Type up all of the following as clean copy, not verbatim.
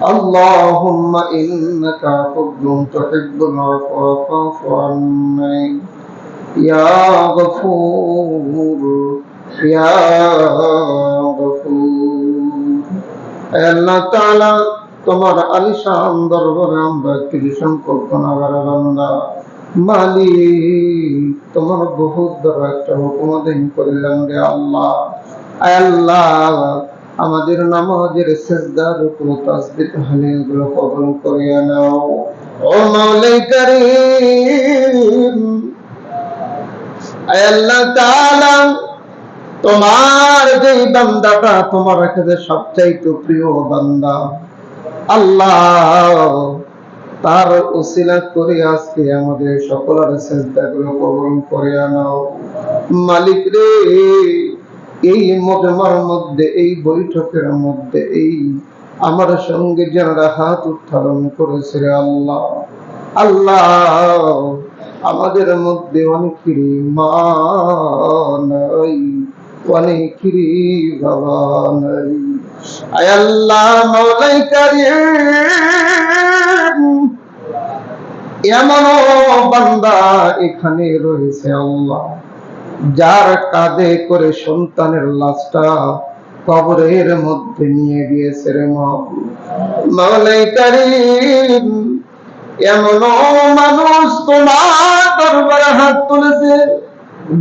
اللهم إنك عفو تحب العفو فاعف عني يا غفور يا غفور। আল্লাহ তাআলা তোমার আলিশান দরবারে আমরা কৃষ্ণ কল্পনাগার বান্দা মালিক, তোমার বহুত বড় একটা হুকুম আদায় করিলাম রে আল্লাহ। আল্লাহ আমাদের নামাজের সিজদা রুকু তাসবিহ তাহলিল গুলো কবুল করিয়া নাও। ও মাওলাই কারীম, আল্লাহ তাআলা তোমার যে বান্দাটা তোমার কাছে সবচাইতে প্রিয় বান্দা আল্লাহ, তার উসিলা করে আজকে আমাদের সকলের সিজদাগুলো কবুল করিয়া নাও। মালিক রে, এই মজমার মধ্যে, এই বৈঠকের মধ্যে, এই আমার সঙ্গে যারা হাত উত্তোলন করেছে আল্লাহ, আল্লাহ আমাদের মধ্যে অনেকেরই মা নাই, অনেকেরই বাবা নাই। আয় আল্লাহ মাওলাই কারীম, এমন বান্দা এখানে রয়েছে আল্লাহ, যার কাঁধে করে সন্তানের লাশটা কবরের মধ্যে নিয়ে গিয়েছে রে মাওলাই কারীম। এমন মানুষ তোমার দরবারে হাত তুলেছে,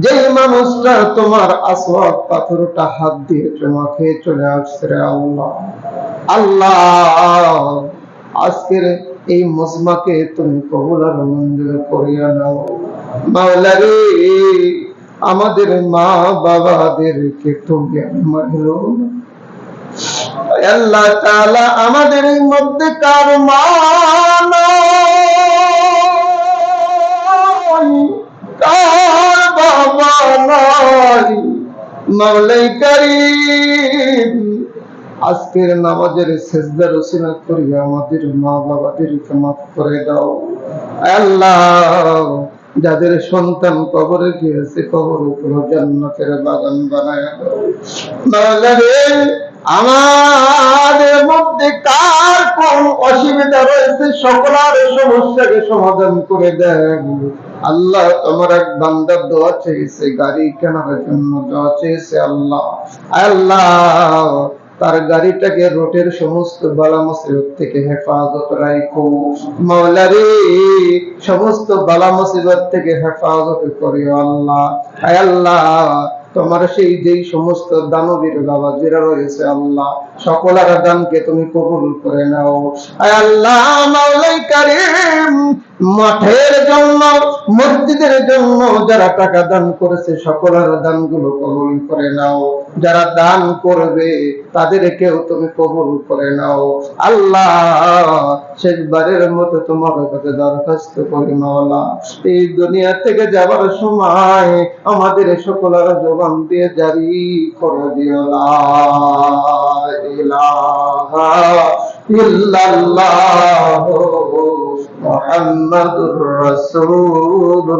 যে মানুষটা তোমার আসওয়াদ পাথরটা হাত দিয়ে তোমাকে চলে আসছে রে আল্লাহ। আল্লাহ আজকের এই মজমাকে তুমি কবুল আর মঞ্জুর করিয়া নাও। মাওলা রে, আমাদের মা বাবাদেরকে তুমি মাহরুম, আল্লাহ তাআলা আমাদের এই মধ্যে কার মা নাই, কার বাবা নাই, মাওলাই কারীম আজকের নামাজের সিজদার উসিলা করিয়া আমাদের মা বাবাদেরকে মাফ করে দাও। আল্লাহ যাদের সন্তান কবরে গিয়েছে, কবর উপর জান্নাতের বাগান বানায় দাও। মাওলা রে, আমাদের মধ্যে কার কোন অসুবিধা রয়েছে সকলের সমস্যাকে সমাধান করে দেন। আল্লাহ তোমার এক বান্দা দোয়া চেয়েছে, গাড়ি কেনার জন্য দোয়া চেয়েছে আল্লাহ। আল্লাহ তার গাড়িটাকে রোডের সমস্ত বালা মুসিবত থেকে হেফাজত রাখো। মাওলা রে, সমস্ত বালা মুসিবত থেকে হেফাজত করিও আল্লাহ। আল্লাহ তোমার সেই যেই সমস্ত দানবীর বাবাজিরা রয়েছে আল্লাহ, সকলের দানকে তুমি কবুল করে নাও। আল্লাহ মাওলাই কারীম, মাঠের জন্য, মসজিদের জন্য যারা টাকা দান করেছে সকলের দানগুলো কবুল করে নাও। যারা দান করবে তাদেরকেও তুমি কবুল করে নাও। আল্লাহ শেষবারের মতো তোমার কাছে দরখাস্ত করি মাওলা, এই দুনিয়া থেকে যাবার সময় আমাদের সকলের জবান দিয়ে জারি করে দিও লা ইলাহা ইল্লাল্লাহ মুহাম্মাদুর রাসূলুল্লাহ।